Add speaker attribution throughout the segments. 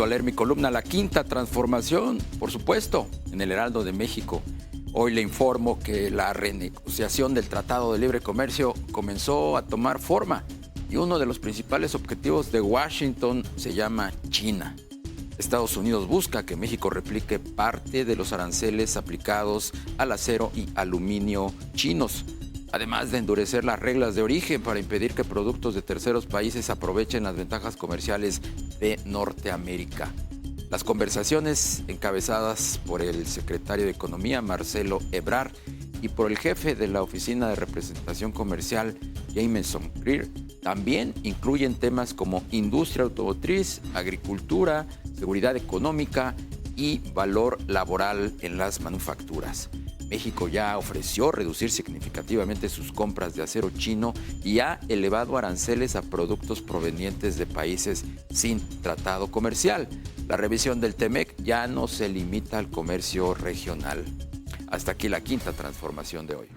Speaker 1: a leer mi columna La Quinta Transformación, por supuesto, en el Heraldo de México. Hoy le informo que la renegociación del Tratado de Libre Comercio comenzó a tomar forma y uno de los principales objetivos de Washington se llama China. Estados Unidos busca que México replique parte de los aranceles aplicados al acero y aluminio chinos, además de endurecer las reglas de origen para impedir que productos de terceros países aprovechen las ventajas comerciales de Norteamérica. Las conversaciones, encabezadas por el secretario de Economía, Marcelo Ebrard, y por el jefe de la Oficina de Representación Comercial, Jameson Greer, también incluyen temas como industria automotriz, agricultura, seguridad económica y valor laboral en las manufacturas. México ya ofreció reducir significativamente sus compras de acero chino y ha elevado aranceles a productos provenientes de países sin tratado comercial. La revisión del TEMEC ya no se limita al comercio regional. Hasta aquí la quinta transformación de hoy.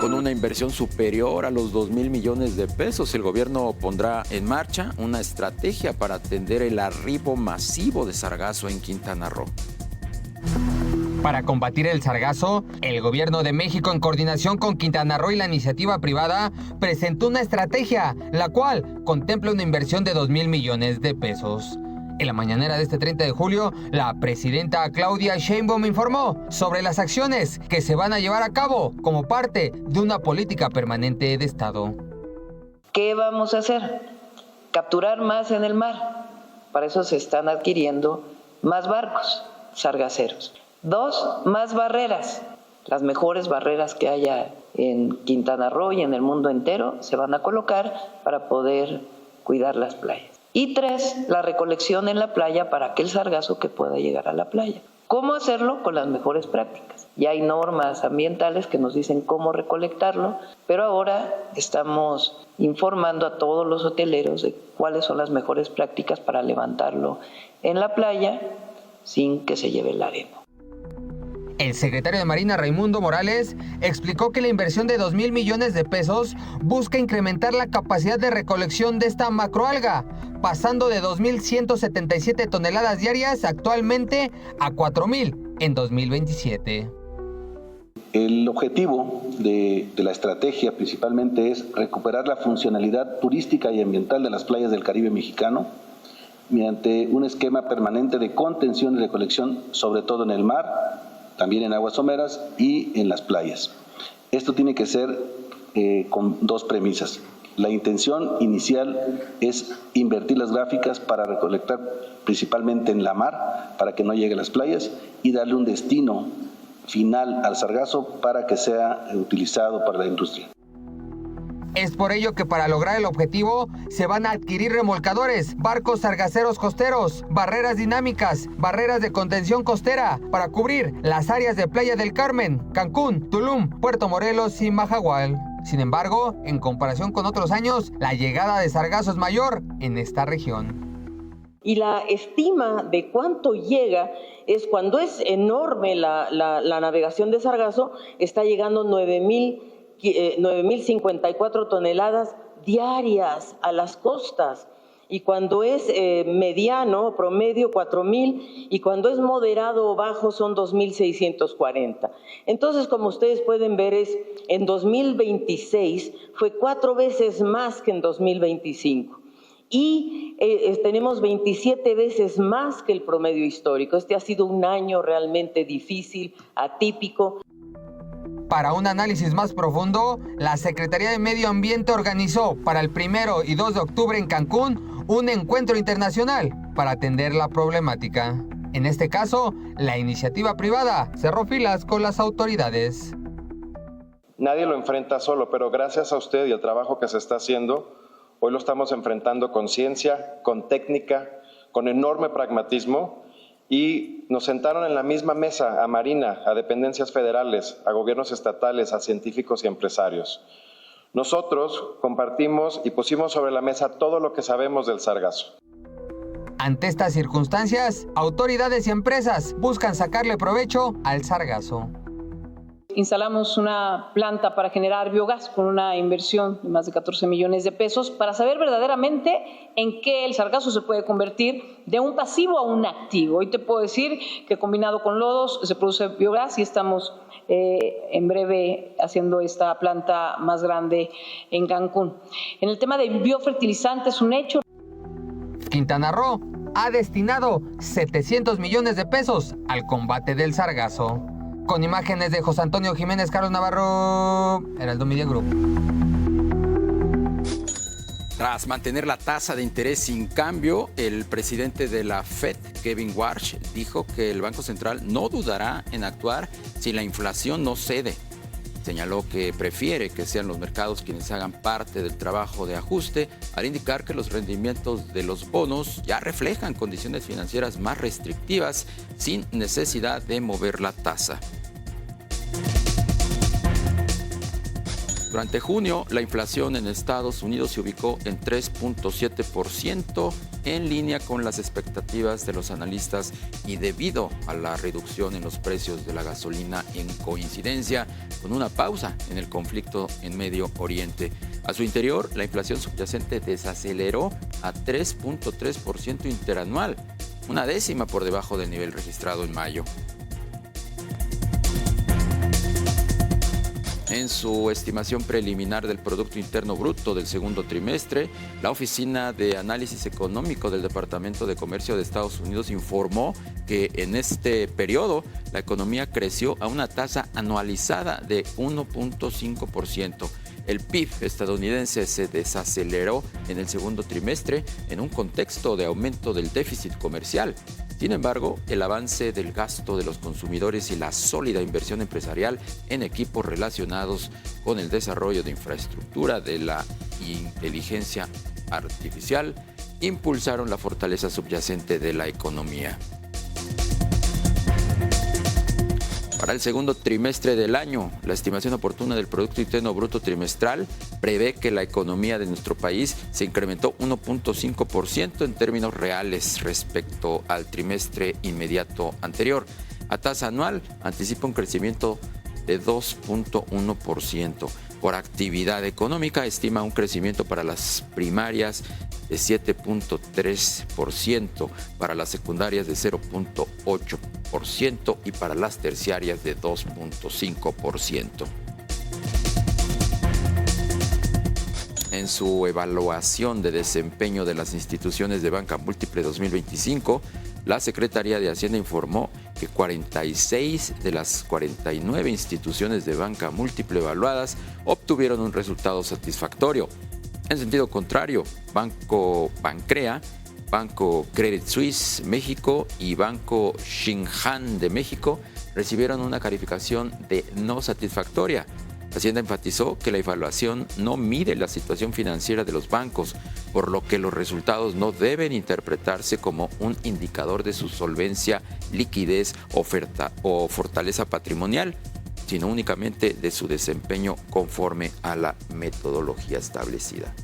Speaker 1: Con una inversión superior a los 2,000 millones de pesos, el gobierno pondrá en marcha una estrategia para atender el arribo masivo de sargazo en Quintana Roo.
Speaker 2: Para combatir el sargazo, el gobierno de México, en coordinación con Quintana Roo y la iniciativa privada, presentó una estrategia, la cual contempla una inversión de 2,000 millones de pesos. En la mañanera de este 30 de julio, la presidenta Claudia Sheinbaum informó sobre las acciones que se van a llevar a cabo como parte de una política permanente de Estado.
Speaker 3: ¿Qué vamos a hacer? Capturar más en el mar. Para eso se están adquiriendo más barcos sargaceros. 2, más barreras. Las mejores barreras que haya en Quintana Roo y en el mundo entero se van a colocar para poder cuidar las playas. Y 3, la recolección en la playa para aquel sargazo que pueda llegar a la playa. ¿Cómo hacerlo? Con las mejores prácticas. Ya hay normas ambientales que nos dicen cómo recolectarlo, pero ahora estamos informando a todos los hoteleros de cuáles son las mejores prácticas para levantarlo en la playa sin que se lleve la arena.
Speaker 2: El secretario de Marina, Raimundo Morales, explicó que la inversión de 2,000 millones de pesos busca incrementar la capacidad de recolección de esta macroalga, pasando de 2,177 toneladas diarias actualmente a 4,000 en 2027.
Speaker 4: El objetivo de la estrategia principalmente es recuperar la funcionalidad turística y ambiental de las playas del Caribe mexicano mediante un esquema permanente de contención y recolección, sobre todo en el mar, también en aguas someras y en las playas. Esto tiene que ser con 2 premisas. La intención inicial es invertir las gráficas para recolectar principalmente en la mar, para que no llegue a las playas, y darle un destino final al sargazo para que sea utilizado para la industria.
Speaker 2: Es por ello que para lograr el objetivo se van a adquirir remolcadores, barcos sargaceros costeros, barreras dinámicas, barreras de contención costera para cubrir las áreas de Playa del Carmen, Cancún, Tulum, Puerto Morelos y Mahahual. Sin embargo, en comparación con otros años, la llegada de sargazo es mayor en esta región.
Speaker 3: Y la estima de cuánto llega es cuando es enorme la navegación de sargazo, está llegando 9,054 toneladas diarias a las costas, y cuando es mediano, promedio 4,000, y cuando es moderado o bajo son 2,640. Entonces, como ustedes pueden ver, en 2026 fue 4 veces más que en 2025. Y tenemos 27 veces más que el promedio histórico. Este ha sido un año realmente difícil, atípico.
Speaker 2: Para un análisis más profundo, la Secretaría de Medio Ambiente organizó para el 1 y 2 de octubre en Cancún un encuentro internacional para atender la problemática. En este caso, la iniciativa privada cerró filas con las autoridades.
Speaker 5: Nadie lo enfrenta solo, pero gracias a usted y al trabajo que se está haciendo, hoy lo estamos enfrentando con ciencia, con técnica, con enorme pragmatismo, y nos sentaron en la misma mesa a Marina, a dependencias federales, a gobiernos estatales, a científicos y empresarios. Nosotros compartimos y pusimos sobre la mesa todo lo que sabemos del sargazo.
Speaker 2: Ante estas circunstancias, autoridades y empresas buscan sacarle provecho al sargazo.
Speaker 3: Instalamos una planta para generar biogás con una inversión de más de 14 millones de pesos para saber verdaderamente en qué el sargazo se puede convertir de un pasivo a un activo. Hoy te puedo decir que combinado con lodos se produce biogás y estamos en breve haciendo esta planta más grande en Cancún. En el tema de biofertilizantes, un hecho.
Speaker 2: Quintana Roo ha destinado 700 millones de pesos al combate del sargazo. Con imágenes de José Antonio Jiménez, Carlos Navarro, Heraldo Media Group.
Speaker 1: Tras mantener la tasa de interés sin cambio, el presidente de la Fed, Kevin Warsh, dijo que el Banco Central no dudará en actuar si la inflación no cede. Señaló que prefiere que sean los mercados quienes hagan parte del trabajo de ajuste, al indicar que los rendimientos de los bonos ya reflejan condiciones financieras más restrictivas sin necesidad de mover la tasa. Durante junio, la inflación en Estados Unidos se ubicó en 3.7%, en línea con las expectativas de los analistas y debido a la reducción en los precios de la gasolina en coincidencia con una pausa en el conflicto en Medio Oriente. A su interior, la inflación subyacente desaceleró a 3.3% interanual, una décima por debajo del nivel registrado en mayo. En su estimación preliminar del Producto Interno Bruto del segundo trimestre, la Oficina de Análisis Económico del Departamento de Comercio de Estados Unidos informó que en este periodo la economía creció a una tasa anualizada de 1.5%. El PIB estadounidense se desaceleró en el segundo trimestre en un contexto de aumento del déficit comercial. Sin embargo, el avance del gasto de los consumidores y la sólida inversión empresarial en equipos relacionados con el desarrollo de infraestructura de la inteligencia artificial impulsaron la fortaleza subyacente de la economía. Para el segundo trimestre del año, la estimación oportuna del Producto Interno Bruto trimestral prevé que la economía de nuestro país se incrementó 1.5% en términos reales respecto al trimestre inmediato anterior. A tasa anual, anticipa un crecimiento de 2.1%. Por actividad económica, estima un crecimiento para las primarias de 7.3%, para las secundarias de 0.8% y para las terciarias de 2.5%. En su evaluación de desempeño de las instituciones de banca múltiple 2025, la Secretaría de Hacienda informó que 46 de las 49 instituciones de banca múltiple evaluadas obtuvieron un resultado satisfactorio. En sentido contrario, Banco Bancrea, Banco Credit Suisse México y Banco Shinhan de México recibieron una calificación de no satisfactoria. Hacienda enfatizó que la evaluación no mide la situación financiera de los bancos, por lo que los resultados no deben interpretarse como un indicador de su solvencia, liquidez o fortaleza patrimonial, sino únicamente de su desempeño conforme a la metodología establecida.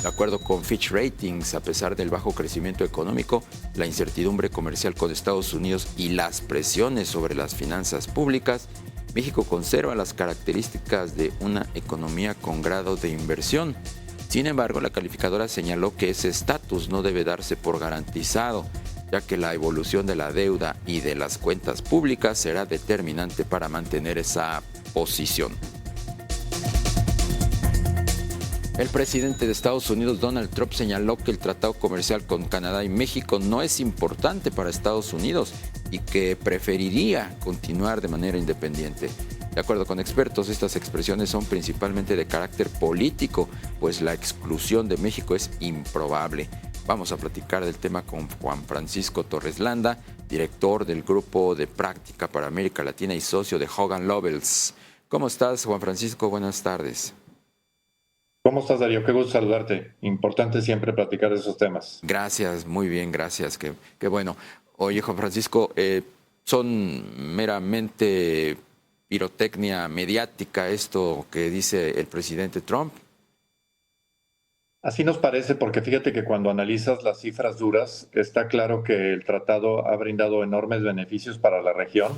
Speaker 1: De acuerdo con Fitch Ratings, a pesar del bajo crecimiento económico, la incertidumbre comercial con Estados Unidos y las presiones sobre las finanzas públicas, México conserva las características de una economía con grado de inversión. Sin embargo, la calificadora señaló que ese estatus no debe darse por garantizado, ya que la evolución de la deuda y de las cuentas públicas será determinante para mantener esa posición. El presidente de Estados Unidos, Donald Trump, señaló que el tratado comercial con Canadá y México no es importante para Estados Unidos y que preferiría continuar de manera independiente. De acuerdo con expertos, estas expresiones son principalmente de carácter político, pues la exclusión de México es improbable. Vamos a platicar del tema con Juan Francisco Torres Landa, director del Grupo de Práctica para América Latina y socio de Hogan Lovells. ¿Cómo estás, Juan Francisco? Buenas tardes.
Speaker 6: ¿Cómo estás, Darío? Qué gusto saludarte. Importante siempre platicar de esos temas.
Speaker 1: Gracias, muy bien, gracias. Qué bueno. Oye, Juan Francisco, son meramente pirotecnia mediática esto que dice el presidente Trump.
Speaker 6: Así nos parece, porque fíjate que cuando analizas las cifras duras, está claro que el tratado ha brindado enormes beneficios para la región,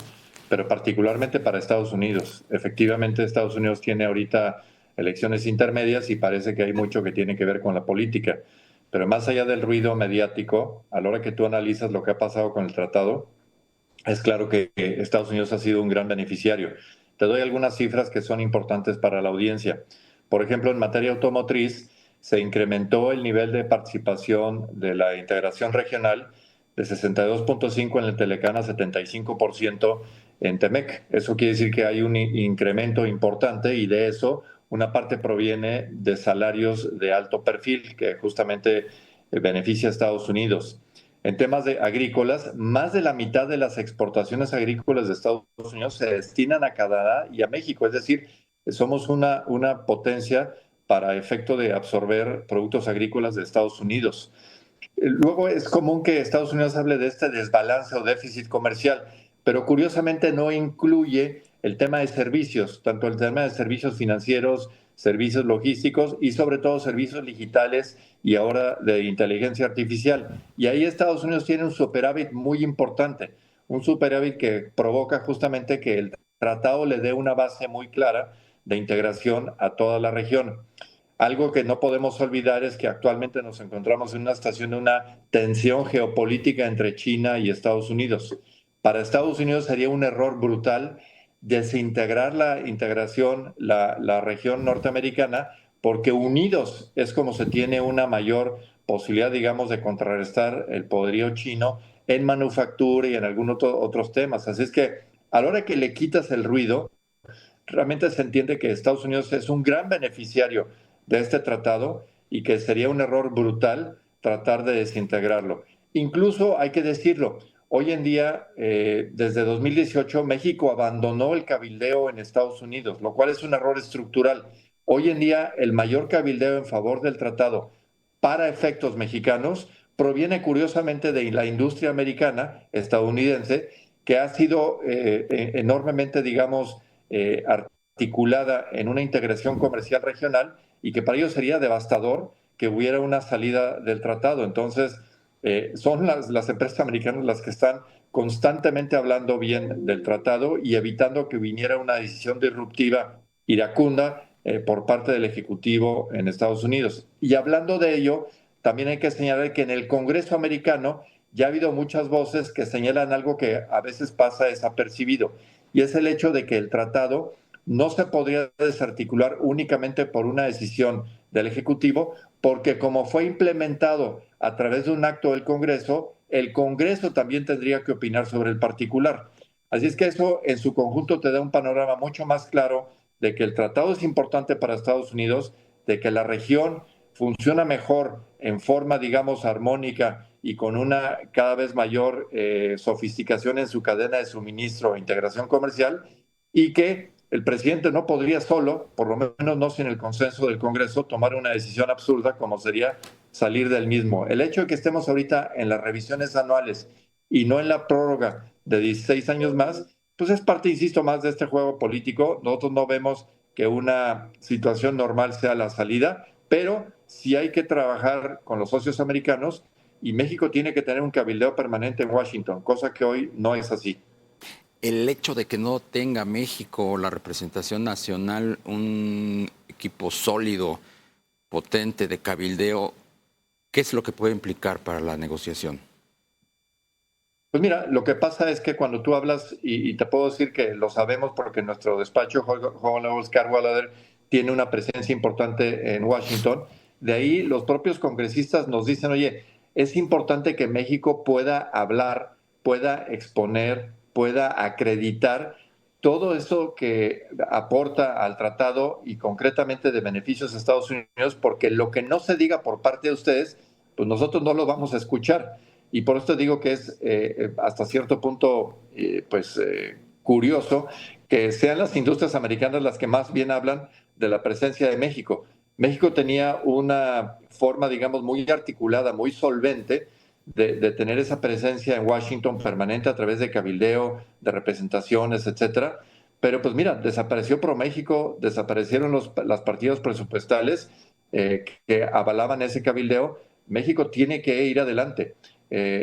Speaker 6: pero particularmente para Estados Unidos. Efectivamente, Estados Unidos tiene ahorita elecciones intermedias y parece que hay mucho que tiene que ver con la política. Pero más allá del ruido mediático, a la hora que tú analizas lo que ha pasado con el tratado, es claro que Estados Unidos ha sido un gran beneficiario. Te doy algunas cifras que son importantes para la audiencia. Por ejemplo, en materia automotriz, se incrementó el nivel de participación de la integración regional de 62.5 en el Telecán a 75% en Temec. Eso quiere decir que hay un incremento importante y de eso una parte proviene de salarios de alto perfil que justamente beneficia a Estados Unidos. En temas de agrícolas, más de la mitad de las exportaciones agrícolas de Estados Unidos se destinan a Canadá y a México, es decir, somos una potencia para efecto de absorber productos agrícolas de Estados Unidos. Luego es común que Estados Unidos hable de este desbalance o déficit comercial, pero curiosamente no incluye el tema de servicios, tanto el tema de servicios financieros, servicios logísticos y sobre todo servicios digitales y ahora de inteligencia artificial. Y ahí Estados Unidos tiene un superávit muy importante, un superávit que provoca justamente que el tratado le dé una base muy clara de integración a toda la región. Algo que no podemos olvidar es que actualmente nos encontramos en una situación de una tensión geopolítica entre China y Estados Unidos. Para Estados Unidos sería un error brutal desintegrar la integración, la región norteamericana, porque unidos es como se tiene una mayor posibilidad, digamos, de contrarrestar el poderío chino en manufactura y en algunos otros temas. Así es que a la hora que le quitas el ruido, realmente se entiende que Estados Unidos es un gran beneficiario de este tratado y que sería un error brutal tratar de desintegrarlo. Incluso hay que decirlo, hoy en día, desde 2018, México abandonó el cabildeo en Estados Unidos, lo cual es un error estructural. Hoy en día, el mayor cabildeo en favor del tratado para efectos mexicanos proviene curiosamente de la industria americana, estadounidense, que ha sido enormemente, digamos, articulada en una integración comercial regional y que para ellos sería devastador que hubiera una salida del tratado. Entonces, son las empresas americanas las que están constantemente hablando bien del tratado y evitando que viniera una decisión disruptiva iracunda por parte del Ejecutivo en Estados Unidos. Y hablando de ello, también hay que señalar que en el Congreso americano ya ha habido muchas voces que señalan algo que a veces pasa desapercibido, y es el hecho de que el tratado no se podría desarticular únicamente por una decisión del Ejecutivo, porque como fue implementado a través de un acto del Congreso, el Congreso también tendría que opinar sobre el particular. Así es que eso en su conjunto te da un panorama mucho más claro de que el tratado es importante para Estados Unidos, de que la región funciona mejor en forma, digamos, armónica y con una cada vez mayor sofisticación en su cadena de suministro e integración comercial, y que el presidente no podría solo, por lo menos no sin el consenso del Congreso, tomar una decisión absurda como sería salir del mismo. El hecho de que estemos ahorita en las revisiones anuales y no en la prórroga de 16 años más, pues es parte, insisto, más de este juego político. Nosotros no vemos que una situación normal sea la salida, pero sí hay que trabajar con los socios americanos y México tiene que tener un cabildeo permanente en Washington, cosa que hoy no es así.
Speaker 1: El hecho de que no tenga México, la representación nacional, un equipo sólido, potente de cabildeo, ¿qué es lo que puede implicar para la negociación?
Speaker 6: Pues mira, lo que pasa es que cuando tú hablas, y te puedo decir que lo sabemos porque nuestro despacho, Oscar Wallader, tiene una presencia importante en Washington, de ahí los propios congresistas nos dicen, oye, es importante que México pueda hablar, pueda exponer, pueda acreditar todo eso que aporta al tratado y concretamente de beneficios a Estados Unidos, porque lo que no se diga por parte de ustedes, pues nosotros no lo vamos a escuchar. Y por esto digo que es hasta cierto punto curioso que sean las industrias americanas las que más bien hablan de la presencia de México. México tenía una forma, digamos, muy articulada, muy solvente de tener esa presencia en Washington permanente a través de cabildeo, de representaciones, etcétera. Pero pues mira, desapareció ProMéxico, desaparecieron las partidas presupuestales que avalaban ese cabildeo, México tiene que ir adelante.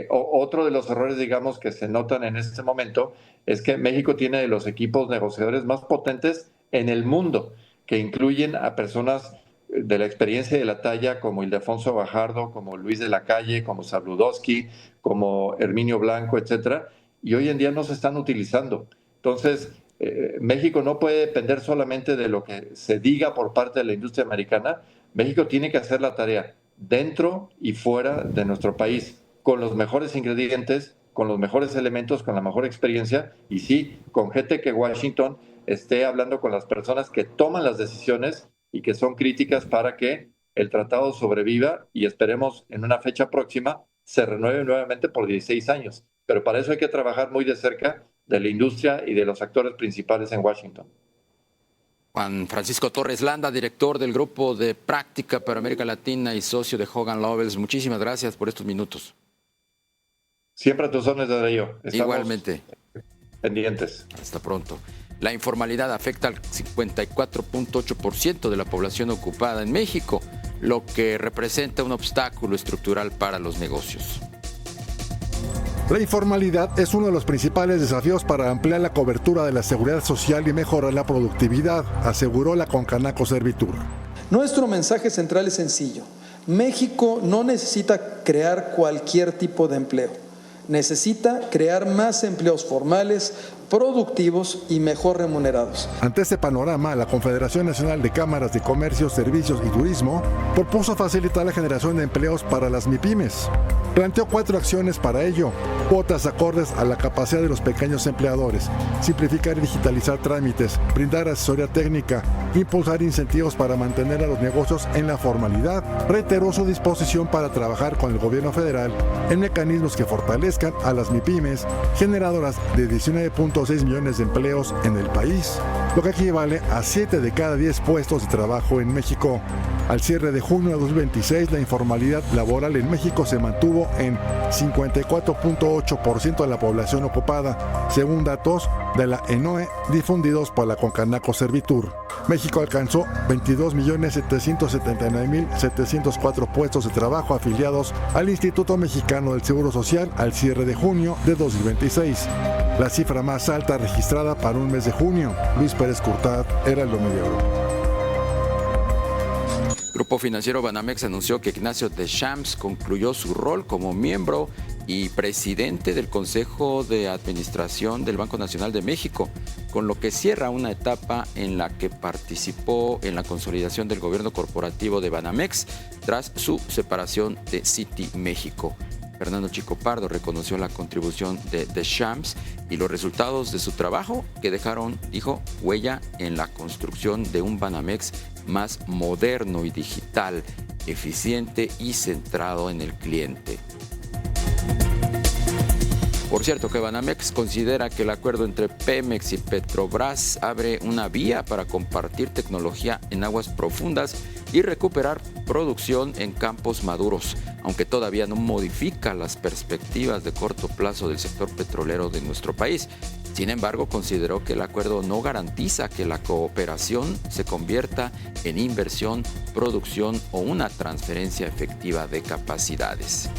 Speaker 6: Otro de los errores, digamos, que se notan en este momento es que México tiene de los equipos negociadores más potentes en el mundo, que incluyen a personas de la experiencia y de la talla como Ildefonso Bajardo, como Luis de la Calle, como Sabludowski, como Herminio Blanco, etcétera, y hoy en día no se están utilizando. Entonces, México no puede depender solamente de lo que se diga por parte de la industria americana. México tiene que hacer la tarea dentro y fuera de nuestro país, con los mejores ingredientes, con los mejores elementos, con la mejor experiencia, y sí, con gente que Washington esté hablando con las personas que toman las decisiones y que son críticas para que el tratado sobreviva y esperemos en una fecha próxima se renueve nuevamente por 16 años. Pero para eso hay que trabajar muy de cerca de la industria y de los actores principales en Washington.
Speaker 1: Juan Francisco Torres Landa, director del Grupo de Práctica para América Latina y socio de Hogan Lovells, muchísimas gracias por estos minutos.
Speaker 6: Siempre a tus órdenes, Darío. Estamos
Speaker 1: igualmente
Speaker 6: pendientes.
Speaker 1: Hasta pronto. La informalidad afecta al 54.8% de la población ocupada en México, lo que representa un obstáculo estructural para los negocios.
Speaker 7: La informalidad es uno de los principales desafíos para ampliar la cobertura de la seguridad social y mejorar la productividad, aseguró la Concanaco Servitur.
Speaker 8: Nuestro mensaje central es sencillo. México no necesita crear cualquier tipo de empleo. Necesita crear más empleos formales, productivos y mejor remunerados.
Speaker 7: Ante este panorama, la Confederación Nacional de Cámaras de Comercio, Servicios y Turismo propuso facilitar la generación de empleos para las MIPYMES. Planteó 4 acciones para ello: cuotas acordes a la capacidad de los pequeños empleadores, simplificar y digitalizar trámites, brindar asesoría técnica, impulsar incentivos para mantener a los negocios en la formalidad. Reiteró su disposición para trabajar con el gobierno federal en mecanismos que fortalezcan a las MIPYMES, generadoras de 19.6 millones de empleos en el país, lo que equivale a 7 de cada 10 puestos de trabajo en México. Al cierre de junio de 2026, la informalidad laboral en México se mantuvo en 54.8% de la población ocupada, según datos de la ENOE difundidos por la Concanaco Servitur. México alcanzó 22.779.704 puestos de trabajo afiliados al Instituto Mexicano del Seguro Social al cierre de junio de 2026, la cifra más alta registrada para un mes de junio. Luis Pérez Curtad, Heraldo Media Group.
Speaker 1: Grupo Financiero Banamex anunció que Ignacio Deschamps concluyó su rol como miembro y presidente del Consejo de Administración del Banco Nacional de México, con lo que cierra una etapa en la que participó en la consolidación del gobierno corporativo de Banamex tras su separación de Citi México. Fernando Chico Pardo reconoció la contribución de Deschamps y los resultados de su trabajo que dejaron, dijo, huella en la construcción de un Banamex más moderno y digital, eficiente y centrado en el cliente. Por cierto, que Banamex considera que el acuerdo entre Pemex y Petrobras abre una vía para compartir tecnología en aguas profundas y recuperar producción en campos maduros, aunque todavía no modifica las perspectivas de corto plazo del sector petrolero de nuestro país. Sin embargo, consideró que el acuerdo no garantiza que la cooperación se convierta en inversión, producción o una transferencia efectiva de capacidades.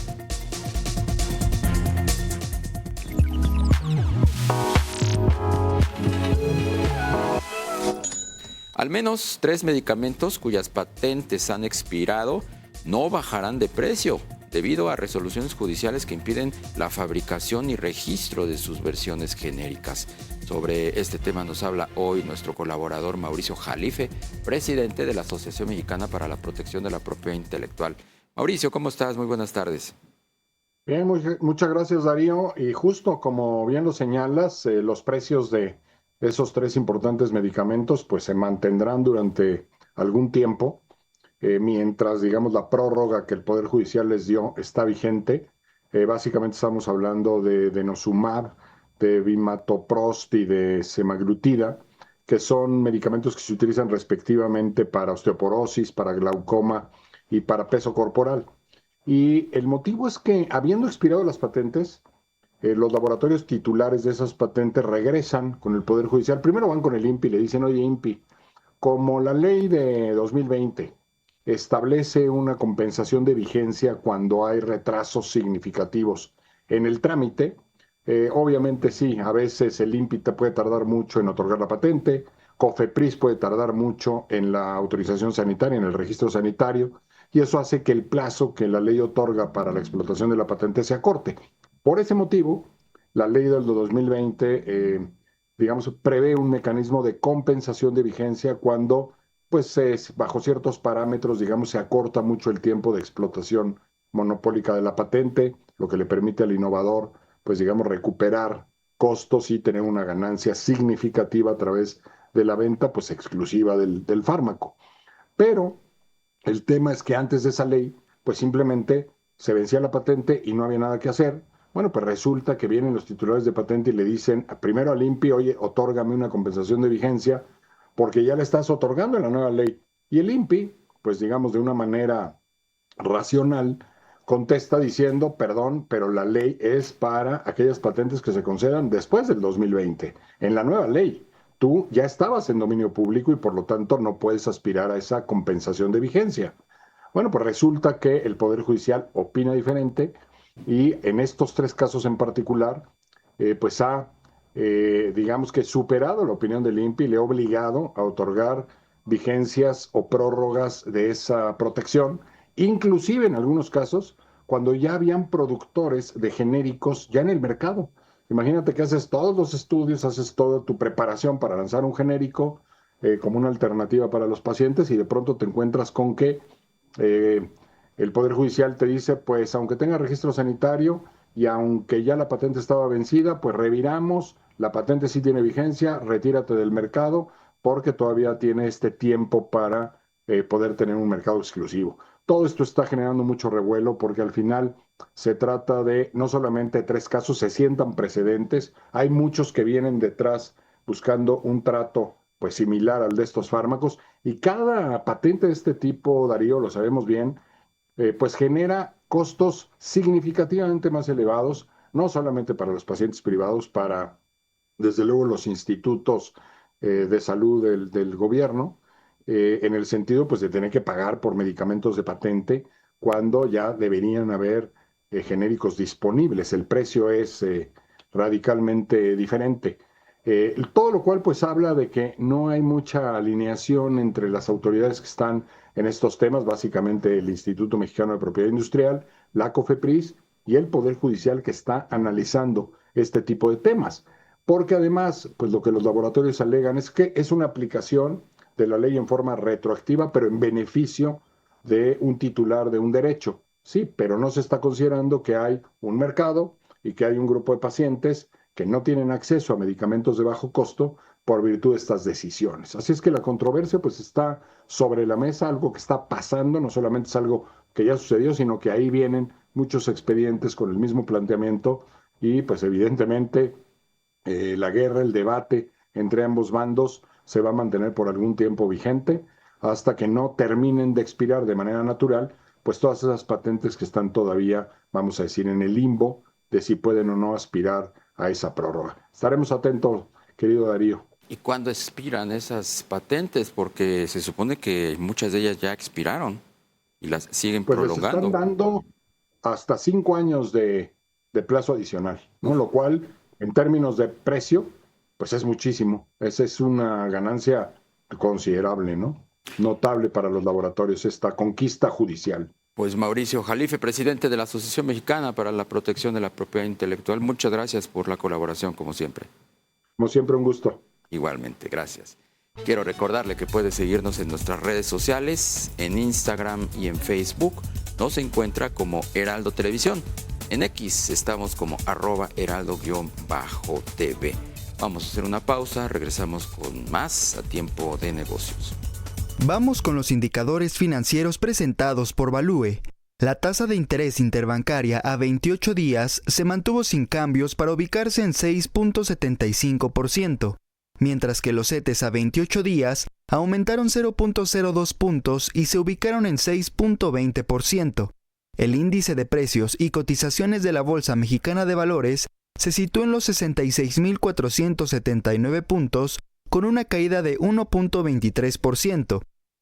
Speaker 1: Al menos 3 medicamentos cuyas patentes han expirado no bajarán de precio debido a resoluciones judiciales que impiden la fabricación y registro de sus versiones genéricas. Sobre este tema nos habla hoy nuestro colaborador Mauricio Jalife, presidente de la Asociación Mexicana para la Protección de la Propiedad Intelectual. Mauricio, ¿cómo estás? Muy buenas tardes.
Speaker 9: Bien, muchas gracias, Darío. Y justo como bien lo señalas, los precios de esos 3 importantes medicamentos pues se mantendrán durante algún tiempo, mientras, digamos, la prórroga que el Poder Judicial les dio está vigente. Básicamente estamos hablando de denosumab, de bimatoprost y de semaglutida, que son medicamentos que se utilizan respectivamente para osteoporosis, para glaucoma y para peso corporal. Y el motivo es que, habiendo expirado las patentes, los laboratorios titulares de esas patentes regresan con el Poder Judicial. Primero van con el INPI y le dicen, oye, INPI, como la ley de 2020 establece una compensación de vigencia cuando hay retrasos significativos en el trámite. Obviamente sí, a veces el INPI puede tardar mucho en otorgar la patente, COFEPRIS puede tardar mucho en la autorización sanitaria, en el registro sanitario, y eso hace que el plazo que la ley otorga para la explotación de la patente se acorte. Por ese motivo, la ley del 2020, prevé un mecanismo de compensación de vigencia cuando, pues, bajo ciertos parámetros, se acorta mucho el tiempo de explotación monopólica de la patente, lo que le permite al innovador, pues, recuperar costos y tener una ganancia significativa a través de la venta, pues, exclusiva del fármaco. Pero el tema es que antes de esa ley, pues simplemente se vencía la patente y no había nada que hacer. Bueno, pues resulta que vienen los titulares de patente y le dicen primero al INPI, oye, otórgame una compensación de vigencia, porque ya le estás otorgando en la nueva ley. Y el INPI, pues de una manera racional, contesta diciendo, perdón, pero la ley es para aquellas patentes que se concedan después del 2020. En la nueva ley, tú ya estabas en dominio público y por lo tanto no puedes aspirar a esa compensación de vigencia. Bueno, pues resulta que el Poder Judicial opina diferente y en estos 3 casos en particular, pues ha, superado la opinión del INPI y le ha obligado a otorgar vigencias o prórrogas de esa protección, inclusive en algunos casos cuando ya habían productores de genéricos ya en el mercado. Imagínate que haces todos los estudios, haces toda tu preparación para lanzar un genérico como una alternativa para los pacientes y de pronto te encuentras con que el Poder Judicial te dice, pues aunque tenga registro sanitario y aunque ya la patente estaba vencida, pues reviramos, la patente sí tiene vigencia, retírate del mercado porque todavía tiene este tiempo para poder tener un mercado exclusivo. Todo esto está generando mucho revuelo porque al final se trata de no solamente 3 casos, se sientan precedentes, hay muchos que vienen detrás buscando un trato pues similar al de estos fármacos y cada patente de este tipo, Darío, lo sabemos bien, pues genera costos significativamente más elevados, no solamente para los pacientes privados, para desde luego los institutos de salud del gobierno, en el sentido pues de tener que pagar por medicamentos de patente cuando ya deberían haber genéricos disponibles. El precio es radicalmente diferente. Todo lo cual pues habla de que no hay mucha alineación entre las autoridades que están en estos temas, básicamente el Instituto Mexicano de Propiedad Industrial, la COFEPRIS y el Poder Judicial que está analizando este tipo de temas. Porque además, pues lo que los laboratorios alegan es que es una aplicación de la ley en forma retroactiva, pero en beneficio de un titular de un derecho. Sí, pero no se está considerando que hay un mercado y que hay un grupo de pacientes que no tienen acceso a medicamentos de bajo costo por virtud de estas decisiones. Así es que la controversia pues está sobre la mesa, algo que está pasando, no solamente es algo que ya sucedió, sino que ahí vienen muchos expedientes con el mismo planteamiento y pues evidentemente la guerra, el debate entre ambos bandos se va a mantener por algún tiempo vigente hasta que no terminen de expirar de manera natural pues todas esas patentes que están todavía, vamos a decir, en el limbo de si pueden o no aspirar a esa prórroga. Estaremos atentos, querido Darío.
Speaker 1: ¿Y cuándo expiran esas patentes? Porque se supone que muchas de ellas ya expiraron y las siguen prolongando.
Speaker 9: Les están dando hasta 5 años de plazo adicional, ¿no? Lo cual, en términos de precio, pues es muchísimo. Esa es una ganancia considerable, ¿no? Notable para los laboratorios, esta conquista judicial.
Speaker 1: Pues Mauricio Jalife, presidente de la Asociación Mexicana para la Protección de la Propiedad Intelectual, muchas gracias por la colaboración, como siempre.
Speaker 9: Como siempre, un gusto.
Speaker 1: Igualmente, gracias. Quiero recordarle que puede seguirnos en nuestras redes sociales, en Instagram y en Facebook. Nos encuentra como Heraldo Televisión. En X estamos como @heraldo_tv. Vamos a hacer una pausa, regresamos con más a Tiempo de Negocios.
Speaker 10: Vamos con los indicadores financieros presentados por Value. La tasa de interés interbancaria a 28 días se mantuvo sin cambios para ubicarse en 6.75%, mientras que los CETES a 28 días aumentaron 0.02 puntos y se ubicaron en 6.20%. El índice de precios y cotizaciones de la Bolsa Mexicana de Valores se situó en los 66.479 puntos, con una caída de 1.23%,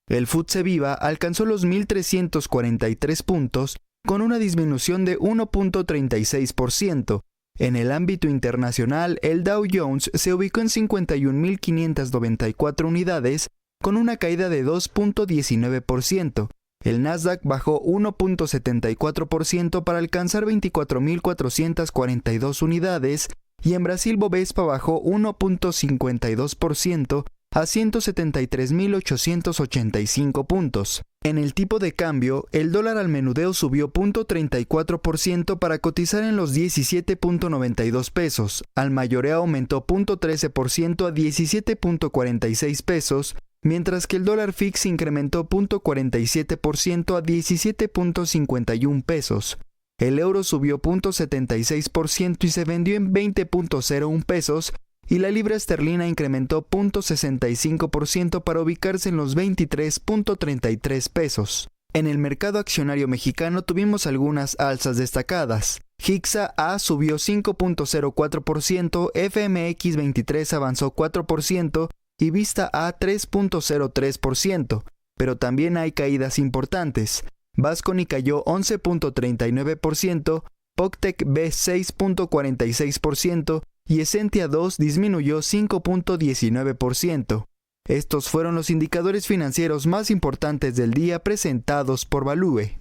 Speaker 10: El FTSE Viva alcanzó los 1.343 puntos, con una disminución de 1.36%. En el ámbito internacional, el Dow Jones se ubicó en 51.594 unidades, con una caída de 2.19%. El Nasdaq bajó 1.74% para alcanzar 24.442 unidades, y en Brasil Bovespa bajó 1.52% a 173.885 puntos. En el tipo de cambio, el dólar al menudeo subió 0.34% para cotizar en los 17.92 pesos, al mayoreo aumentó 0.13% a 17.46 pesos, mientras que el dólar fix incrementó 0.47% a 17.51 pesos. El euro subió 0.76% y se vendió en 20.01 pesos, y la libra esterlina incrementó 0.65% para ubicarse en los 23.33 pesos. En el mercado accionario mexicano tuvimos algunas alzas destacadas. HIXA A subió 5.04%, FMX 23 avanzó 4% y Vista A 3.03%, pero también hay caídas importantes. Vasconi cayó 11.39%, Poctec B 6.46% y Esentia 2 disminuyó 5.19%. Estos fueron los indicadores financieros más importantes del día presentados por Value.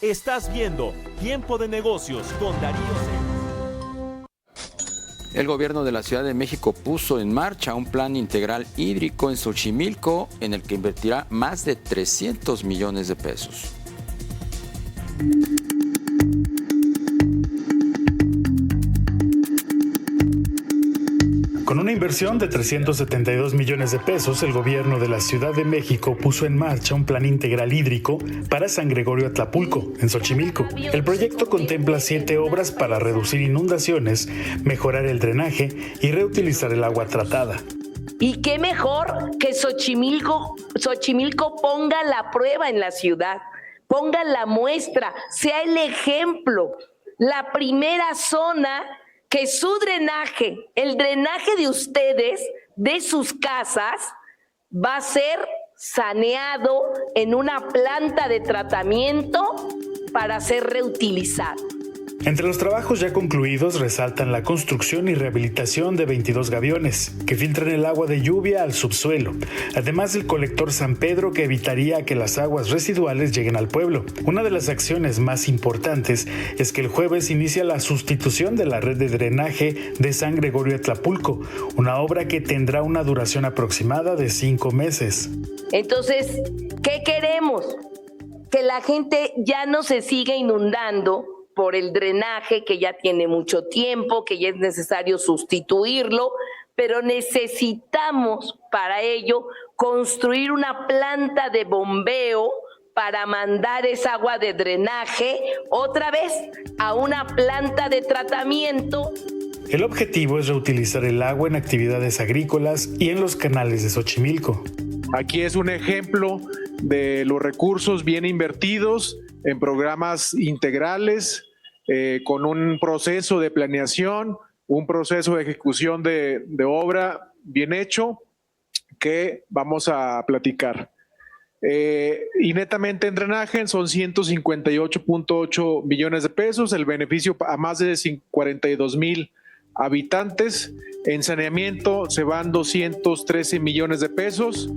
Speaker 11: Estás viendo Tiempo de Negocios con Darío Celis.
Speaker 1: El gobierno de la Ciudad de México puso en marcha un plan integral hídrico en Xochimilco en el que invertirá más de 300 millones de pesos.
Speaker 12: Con una inversión de 372 millones de pesos, el gobierno de la Ciudad de México puso en marcha un plan integral hídrico para San Gregorio Atlapulco, en Xochimilco. El proyecto contempla 7 obras para reducir inundaciones, mejorar el drenaje y reutilizar el agua tratada.
Speaker 13: Y qué mejor que Xochimilco ponga la prueba en la ciudad, ponga la muestra, sea el ejemplo, la primera zona que su drenaje, el drenaje de ustedes, de sus casas, va a ser saneado en una planta de tratamiento para ser reutilizado.
Speaker 12: Entre los trabajos ya concluidos resaltan la construcción y rehabilitación de 22 gaviones que filtran el agua de lluvia al subsuelo, además del colector San Pedro que evitaría que las aguas residuales lleguen al pueblo. Una de las acciones más importantes es que el jueves inicia la sustitución de la red de drenaje de San Gregorio Atlapulco, una obra que tendrá una duración aproximada de 5 meses.
Speaker 13: Entonces, ¿qué queremos? Que la gente ya no se siga inundando por el drenaje que ya tiene mucho tiempo, que ya es necesario sustituirlo, pero necesitamos para ello construir una planta de bombeo para mandar esa agua de drenaje otra vez a una planta de tratamiento.
Speaker 12: El objetivo es reutilizar el agua en actividades agrícolas y en los canales de Xochimilco.
Speaker 14: Aquí es un ejemplo de los recursos bien invertidos en programas integrales, con un proceso de planeación, un proceso de ejecución de obra bien hecho que vamos a platicar. Y netamente en drenaje son 158.8 millones de pesos, el beneficio a más de 42,000 habitantes. En saneamiento se van 213 millones de pesos.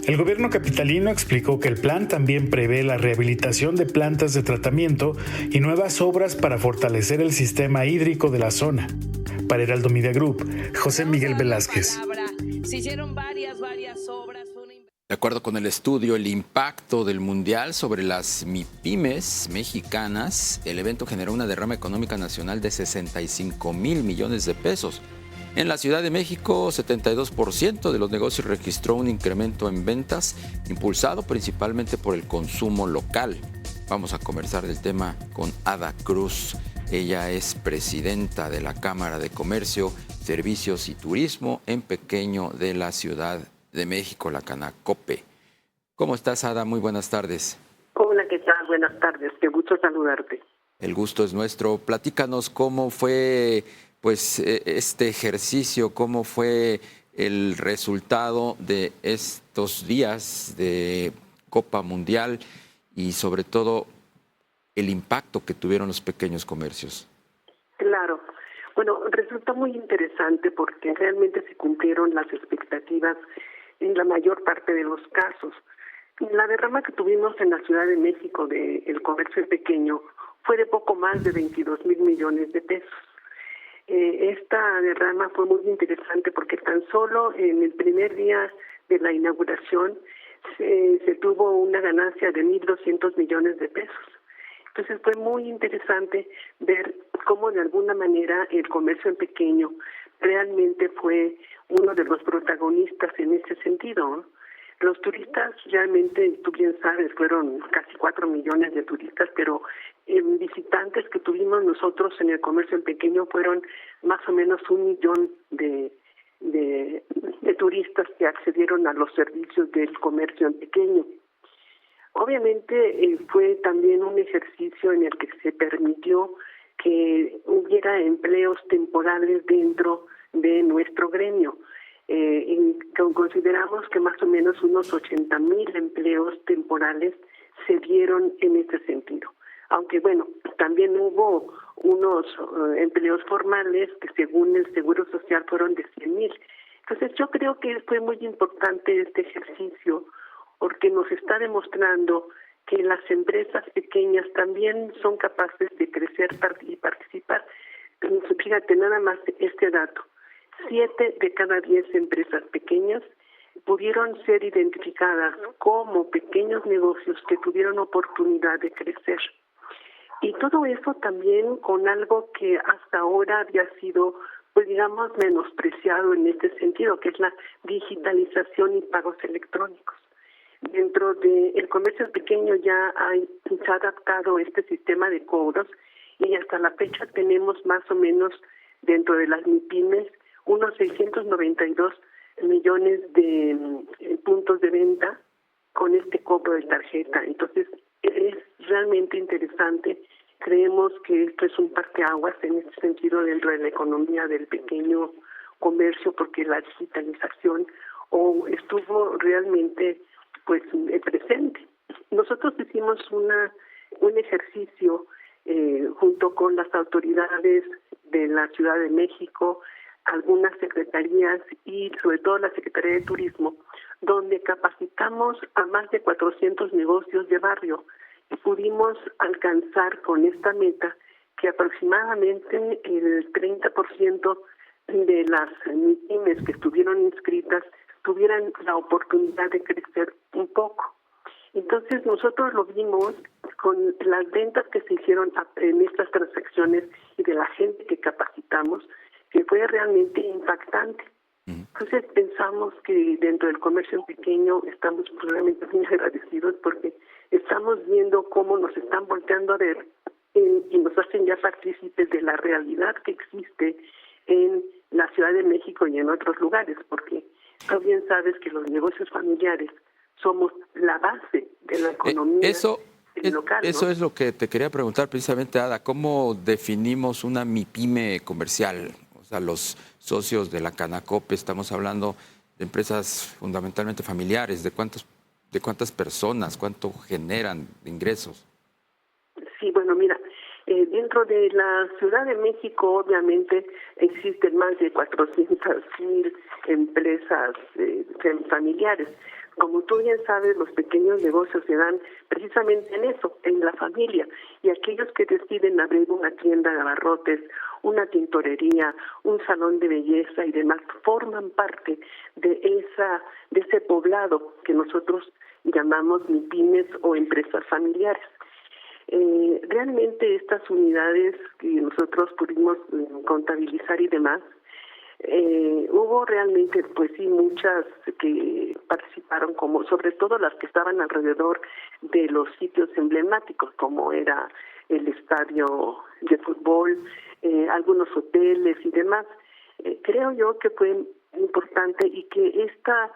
Speaker 12: El gobierno capitalino explicó que el plan también prevé la rehabilitación de plantas de tratamiento y nuevas obras para fortalecer el sistema hídrico de la zona. Para Heraldo Media Group, José Miguel Velázquez.
Speaker 13: Se hicieron varias obras.
Speaker 1: De acuerdo con el estudio El impacto del Mundial sobre las MIPYMES mexicanas, el evento generó una derrama económica nacional de 65,000 millones de pesos. En la Ciudad de México, 72% de los negocios registró un incremento en ventas, impulsado principalmente por el consumo local. Vamos a conversar del tema con Ada Cruz. Ella es presidenta de la Cámara de Comercio, Servicios y Turismo en Pequeño de la Ciudad de México, la Canacope. ¿Cómo estás, Ada? Muy buenas tardes.
Speaker 15: Hola, ¿qué tal? Buenas tardes. Qué gusto saludarte.
Speaker 1: El gusto es nuestro. Platícanos cómo fue este ejercicio, cómo fue el resultado de estos días de Copa Mundial y sobre todo el impacto que tuvieron los pequeños comercios?
Speaker 15: Claro. Bueno, resulta muy interesante porque realmente se cumplieron las expectativas en la mayor parte de los casos. La derrama que tuvimos en la Ciudad de México del comercio pequeño fue de poco más de 22,000 millones de pesos. Esta derrama fue muy interesante porque tan solo en el primer día de la inauguración se tuvo una ganancia de 1,200 millones de pesos. Entonces fue muy interesante ver cómo de alguna manera el comercio en pequeño realmente fue uno de los protagonistas en ese sentido, ¿no? Los turistas realmente, tú bien sabes, fueron casi 4 millones de turistas, pero visitantes que tuvimos nosotros en el comercio en pequeño fueron más o menos 1 millón de turistas que accedieron a los servicios del comercio en pequeño. Obviamente fue también un ejercicio en el que se permitió que hubiera empleos temporales dentro de nuestro gremio. Consideramos que más o menos unos 80,000 empleos temporales se dieron en este sentido. Aunque bueno, también hubo unos empleos formales que según el Seguro Social fueron de 100,000. Entonces yo creo que fue muy importante este ejercicio porque nos está demostrando que las empresas pequeñas también son capaces de crecer y participar. Fíjate, nada más este dato. 7 de cada 10 empresas pequeñas pudieron ser identificadas como pequeños negocios que tuvieron oportunidad de crecer. Y todo eso también con algo que hasta ahora había sido, pues digamos, menospreciado en este sentido, que es la digitalización y pagos electrónicos. Dentro del comercio pequeño ya se ha adaptado este sistema de cobros y hasta la fecha tenemos más o menos dentro de las MIPYMES unos 692 millones de puntos de venta con este cobro de tarjeta. Entonces es realmente interesante. Creemos que esto es un parteaguas en este sentido dentro de la economía del pequeño comercio porque la digitalización estuvo realmente pues presente. Nosotros hicimos un ejercicio junto con las autoridades de la Ciudad de México, algunas secretarías y sobre todo la Secretaría de Turismo, donde capacitamos a más de 400 negocios de barrio y pudimos alcanzar con esta meta que aproximadamente el 30% de las MIPYMES que estuvieron inscritas tuvieran la oportunidad de crecer un poco. Entonces nosotros lo vimos con las ventas que se hicieron en estas transacciones y de la gente que capacitamos, que fue realmente impactante. Entonces pensamos que dentro del comercio pequeño estamos realmente muy agradecidos porque estamos viendo cómo nos están volteando a ver y nos hacen ya partícipes de la realidad que existe en la Ciudad de México y en otros lugares, porque tú bien sabes que los negocios familiares somos la base de la economía local, ¿no?
Speaker 1: Eso es lo que te quería preguntar precisamente, Ada. ¿Cómo definimos una MIPYME comercial? O sea, los socios de la Canacope, estamos hablando de empresas fundamentalmente familiares. ¿De cuántas personas? ¿Cuánto generan de ingresos?
Speaker 15: Sí, bueno, mira, dentro de la Ciudad de México, obviamente, existen más de 400,000 empresas familiares. Como tú bien sabes, los pequeños negocios se dan precisamente en eso, en la familia. Y aquellos que deciden abrir una tienda de abarrotes, una tintorería, un salón de belleza y demás, forman parte de ese poblado que nosotros llamamos MIPYMES o empresas familiares. Realmente estas unidades que nosotros pudimos contabilizar y demás, hubo realmente, pues sí, muchas que participaron, como sobre todo las que estaban alrededor de los sitios emblemáticos, como era el estadio de fútbol, algunos hoteles y demás. Creo yo que fue importante y que esta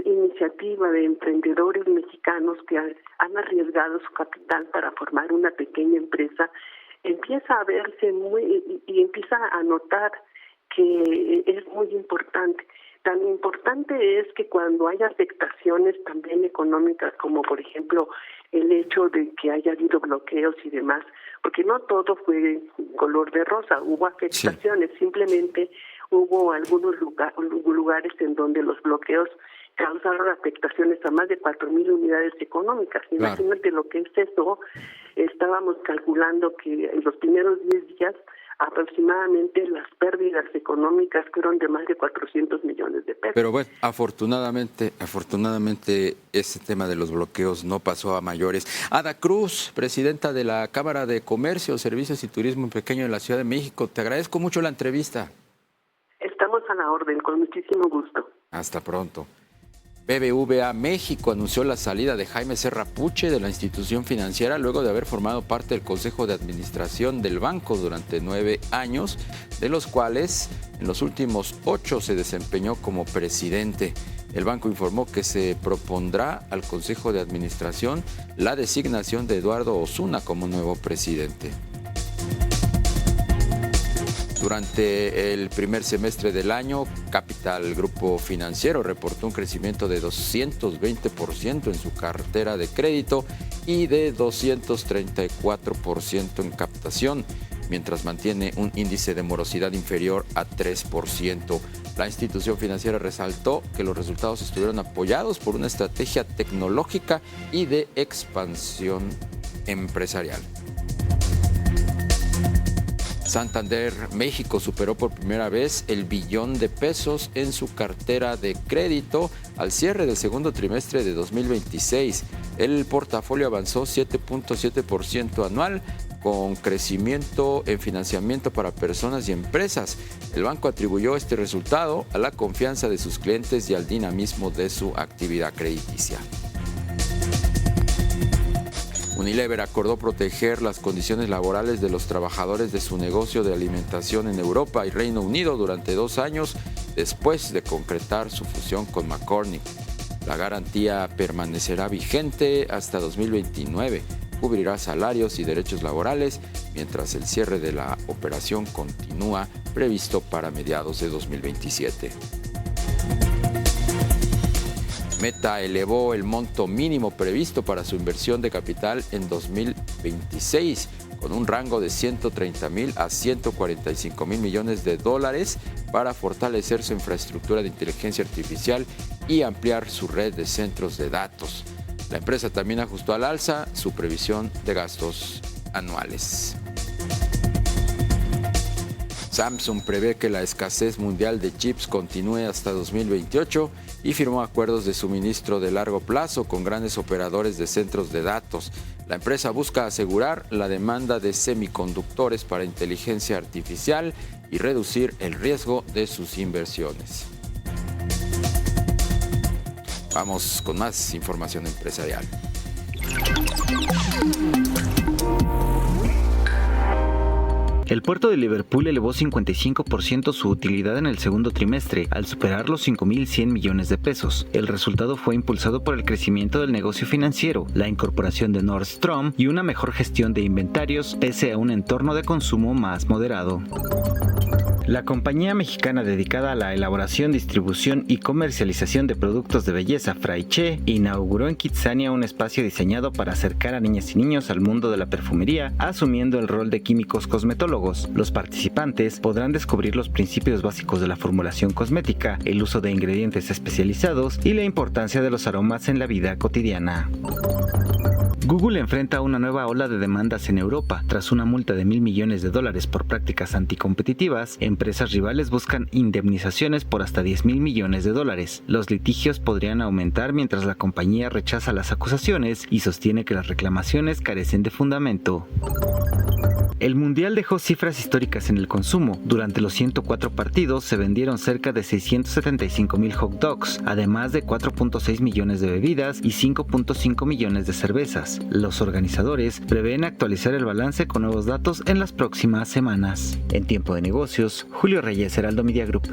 Speaker 15: iniciativa de emprendedores mexicanos que han arriesgado su capital para formar una pequeña empresa empieza a verse y empieza a notar que es muy importante. Tan importante es que cuando hay afectaciones también económicas, como por ejemplo el hecho de que haya habido bloqueos y demás, porque no todo fue color de rosa, hubo afectaciones, simplemente hubo algunos lugares en donde los bloqueos causaron afectaciones a más de 4,000 unidades económicas. Claro. Imagínate lo que es eso. Estábamos calculando que en los primeros 10 días aproximadamente las pérdidas económicas fueron de más de 400 millones de pesos.
Speaker 1: Pero bueno, afortunadamente ese tema de los bloqueos no pasó a mayores. Ada Cruz, presidenta de la Cámara de Comercio, Servicios y Turismo Pequeño de la Ciudad de México, te agradezco mucho la entrevista.
Speaker 15: Estamos a la orden, con muchísimo gusto.
Speaker 1: Hasta pronto. BBVA México anunció la salida de Jaime Serra Puche de la institución financiera luego de haber formado parte del Consejo de Administración del banco durante 9 años, de los cuales en los últimos 8 se desempeñó como presidente. El banco informó que se propondrá al Consejo de Administración la designación de Eduardo Osuna como nuevo presidente. Durante el primer semestre del año, Capital Grupo Financiero reportó un crecimiento de 220% en su cartera de crédito y de 234% en captación, mientras mantiene un índice de morosidad inferior a 3%. La institución financiera resaltó que los resultados estuvieron apoyados por una estrategia tecnológica y de expansión empresarial. Santander México superó por primera vez el billón de pesos en su cartera de crédito al cierre del segundo trimestre de 2026. El portafolio avanzó 7.7% anual con crecimiento en financiamiento para personas y empresas. El banco atribuyó este resultado a la confianza de sus clientes y al dinamismo de su actividad crediticia. Unilever acordó proteger las condiciones laborales de los trabajadores de su negocio de alimentación en Europa y Reino Unido durante 2 años después de concretar su fusión con McCormick. La garantía permanecerá vigente hasta 2029, cubrirá salarios y derechos laborales, mientras el cierre de la operación continúa previsto para mediados de 2027. Meta elevó el monto mínimo previsto para su inversión de capital en 2026, con un rango de 130,000 a 145,000 millones de dólares para fortalecer su infraestructura de inteligencia artificial y ampliar su red de centros de datos. La empresa también ajustó al alza su previsión de gastos anuales. Samsung prevé que la escasez mundial de chips continúe hasta 2028 y firmó acuerdos de suministro de largo plazo con grandes operadores de centros de datos. La empresa busca asegurar la demanda de semiconductores para inteligencia artificial y reducir el riesgo de sus inversiones. Vamos con más información empresarial.
Speaker 16: El puerto de Liverpool elevó 55% su utilidad en el segundo trimestre, al superar los 5.100 millones de pesos. El resultado fue impulsado por el crecimiento del negocio financiero, la incorporación de Nordstrom y una mejor gestión de inventarios, pese a un entorno de consumo más moderado. La compañía mexicana dedicada a la elaboración, distribución y comercialización de productos de belleza Fraiche inauguró en Kitsania un espacio diseñado para acercar a niñas y niños al mundo de la perfumería, asumiendo el rol de químicos cosmetólogos. Los participantes podrán descubrir los principios básicos de la formulación cosmética, el uso de ingredientes especializados y la importancia de los aromas en la vida cotidiana. Google enfrenta una nueva ola de demandas en Europa. Tras una multa de $1.000 millones por prácticas anticompetitivas, empresas rivales buscan indemnizaciones por hasta $10.000 millones. Los litigios podrían aumentar mientras la compañía rechaza las acusaciones y sostiene que las reclamaciones carecen de fundamento. El Mundial dejó cifras históricas en el consumo. Durante los 104 partidos se vendieron cerca de 675,000 hot dogs, además de 4.6 millones de bebidas y 5.5 millones de cervezas. Los organizadores prevén actualizar el balance con nuevos datos en las próximas semanas. En Tiempo de Negocios, Julio Reyes, Heraldo Media Group.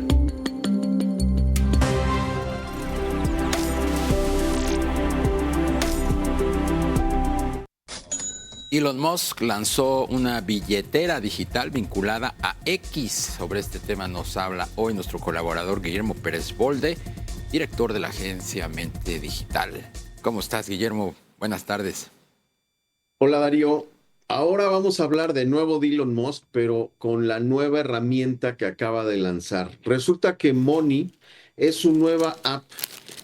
Speaker 1: Elon Musk lanzó una billetera digital vinculada a X. Sobre este tema nos habla hoy nuestro colaborador Guillermo Pérez Bolde, director de la agencia Mente Digital. ¿Cómo estás, Guillermo? Buenas tardes.
Speaker 17: Hola, Darío. Ahora vamos a hablar de nuevo de Elon Musk, pero con la nueva herramienta que acaba de lanzar. Resulta que Money es su nueva app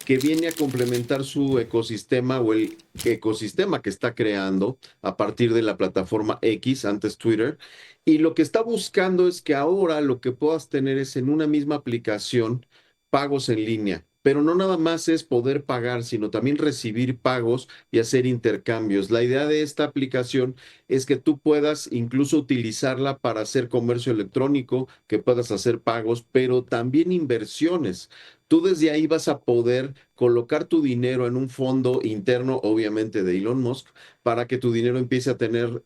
Speaker 17: que viene a complementar su ecosistema o el ecosistema que está creando a partir de la plataforma X, antes Twitter. Y lo que está buscando es que ahora lo que puedas tener es en una misma aplicación pagos en línea. Pero no nada más es poder pagar, sino también recibir pagos y hacer intercambios. La idea de esta aplicación es que tú puedas incluso utilizarla para hacer comercio electrónico, que puedas hacer pagos, pero también inversiones. Tú desde ahí vas a poder colocar tu dinero en un fondo interno, obviamente de Elon Musk, para que tu dinero empiece a tener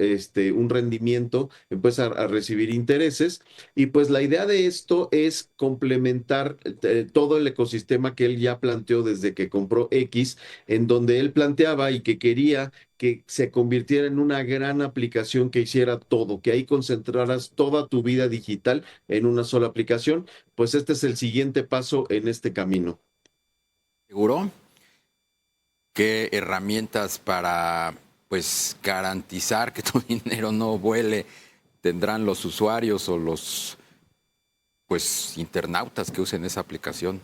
Speaker 17: un rendimiento, empiece a recibir intereses. Y pues la idea de esto es complementar todo el ecosistema que él ya planteó desde que compró X, en donde él planteaba y que quería que se convirtiera en una gran aplicación que hiciera todo, que ahí concentraras toda tu vida digital en una sola aplicación. Pues este es el siguiente paso en este camino.
Speaker 1: ¿Seguro? ¿Qué herramientas para garantizar que tu dinero no vuele tendrán los usuarios o los internautas que usen esa aplicación?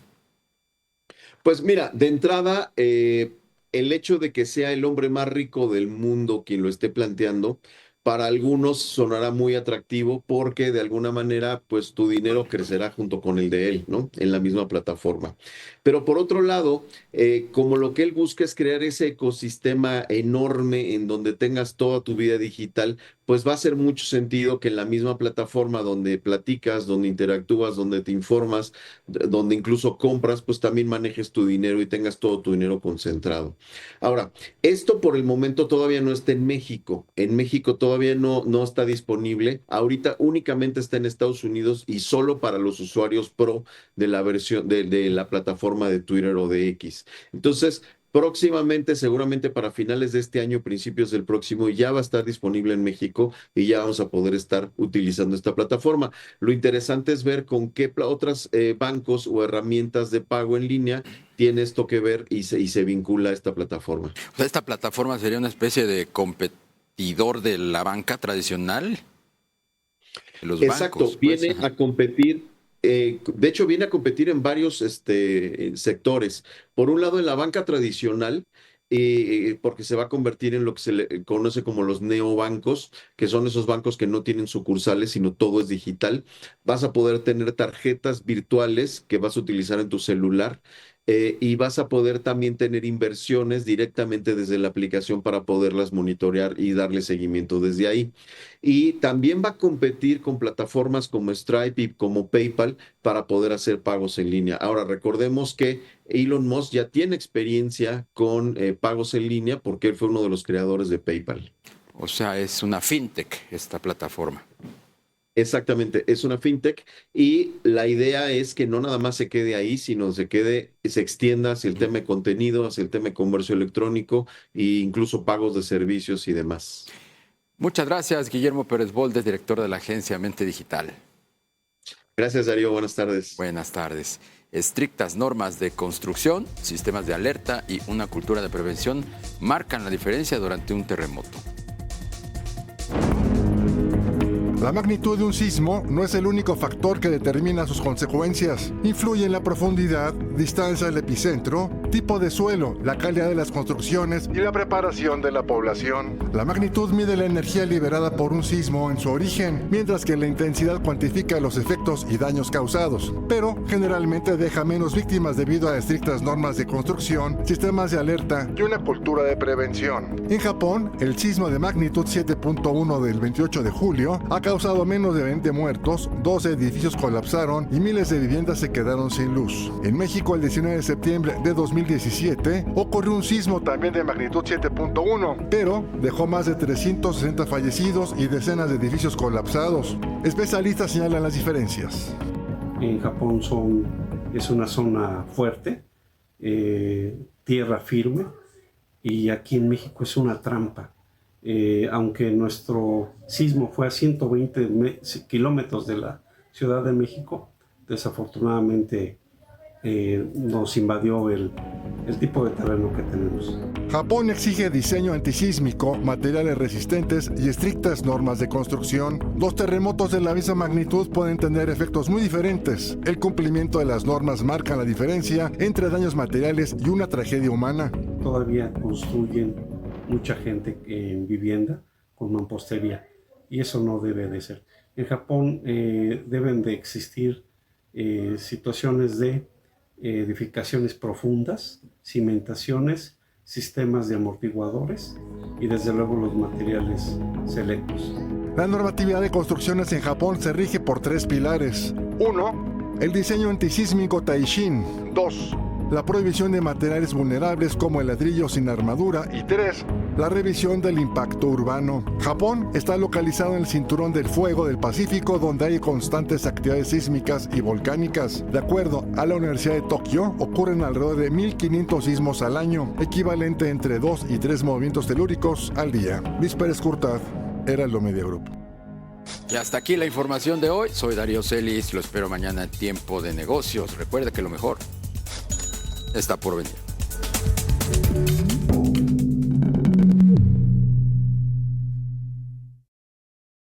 Speaker 17: Pues mira, de entrada, el hecho de que sea el hombre más rico del mundo quien lo esté planteando, para algunos sonará muy atractivo porque de alguna manera, pues tu dinero crecerá junto con el de él, ¿no? En la misma plataforma. Pero por otro lado, como lo que él busca es crear ese ecosistema enorme en donde tengas toda tu vida digital, pues va a hacer mucho sentido que en la misma plataforma donde platicas, donde interactúas, donde te informas, donde incluso compras, pues también manejes tu dinero y tengas todo tu dinero concentrado. Ahora, esto por el momento todavía no está en México. En México todavía no está disponible. Ahorita únicamente está en Estados Unidos y solo para los usuarios pro de la versión de la plataforma de Twitter o de X. Entonces, próximamente, seguramente para finales de este año, principios del próximo, ya va a estar disponible en México y ya vamos a poder estar utilizando esta plataforma. Lo interesante es ver con qué otros bancos o herramientas de pago en línea tiene esto que ver y se vincula a esta plataforma.
Speaker 1: O sea, esta plataforma sería una especie de competidor de la banca tradicional. De los
Speaker 17: Exacto,
Speaker 1: bancos,
Speaker 17: viene a competir. De hecho, viene a competir en varios sectores. Por un lado, en la banca tradicional, porque se va a convertir en lo que se le conoce como los neobancos, que son esos bancos que no tienen sucursales, sino todo es digital. Vas a poder tener tarjetas virtuales que vas a utilizar en tu celular. Y vas a poder también tener inversiones directamente desde la aplicación para poderlas monitorear y darle seguimiento desde ahí. Y también va a competir con plataformas como Stripe y como PayPal para poder hacer pagos en línea. Ahora, recordemos que Elon Musk ya tiene experiencia con pagos en línea porque él fue uno de los creadores de PayPal.
Speaker 1: O sea, es una fintech esta plataforma.
Speaker 17: Exactamente, es una fintech y la idea es que no nada más se quede ahí, sino se extienda hacia el tema de contenido, hacia el tema de comercio electrónico e incluso pagos de servicios y demás.
Speaker 1: Muchas gracias, Guillermo Pérez Bolde, director de la agencia Mente Digital.
Speaker 17: Gracias, Darío. Buenas tardes.
Speaker 1: Buenas tardes. Estrictas normas de construcción, sistemas de alerta y una cultura de prevención marcan la diferencia durante un terremoto.
Speaker 7: La magnitud de un sismo no es el único factor que determina sus consecuencias. Influye en la profundidad, distancia del epicentro, tipo de suelo, la calidad de las construcciones y la preparación de la población. La magnitud mide la energía liberada por un sismo en su origen, mientras que la intensidad cuantifica los efectos y daños causados, pero generalmente deja menos víctimas debido a estrictas normas de construcción, sistemas de alerta y una cultura de prevención. En Japón, el sismo de magnitud 7.1 del 28 de julio ha causado menos de 20 muertos, 12 edificios colapsaron y miles de viviendas se quedaron sin luz. En México, el 19 de septiembre de 2017, ocurrió un sismo también de magnitud 7.1, pero dejó más de 360 fallecidos y decenas de edificios colapsados. Especialistas señalan las diferencias.
Speaker 18: En Japón es una zona fuerte, tierra firme, y aquí en México es una trampa. aunque nuestro sismo fue a 120 kilómetros de la Ciudad de México, desafortunadamente nos invadió el tipo de terreno que tenemos.
Speaker 7: Japón exige diseño antisísmico, materiales resistentes y estrictas normas de construcción. Dos terremotos de la misma magnitud pueden tener efectos muy diferentes. El cumplimiento de las normas marca la diferencia entre daños materiales y una tragedia humana.
Speaker 18: Todavía construyen mucha gente en vivienda con mampostería y eso no debe de ser. En Japón deben de existir situaciones de edificaciones profundas, cimentaciones, sistemas de amortiguadores y desde luego los materiales selectos.
Speaker 7: La normatividad de construcciones en Japón se rige por 3 pilares. 1. El diseño antisísmico Taishin. 2. La prohibición de materiales vulnerables como el ladrillo sin armadura. Y 3. La revisión del impacto urbano. Japón está localizado en el cinturón del fuego del Pacífico, donde hay constantes actividades sísmicas y volcánicas. De acuerdo a la Universidad de Tokio, ocurren alrededor de 1.500 sismos al año, equivalente entre 2 y 3 movimientos telúricos al día. Luis Pérez Curtad, Heraldo Media Group.
Speaker 1: Y hasta aquí la información de hoy. Soy Darío Celis, lo espero mañana en Tiempo de Negocios. Recuerda que lo mejor está por venir.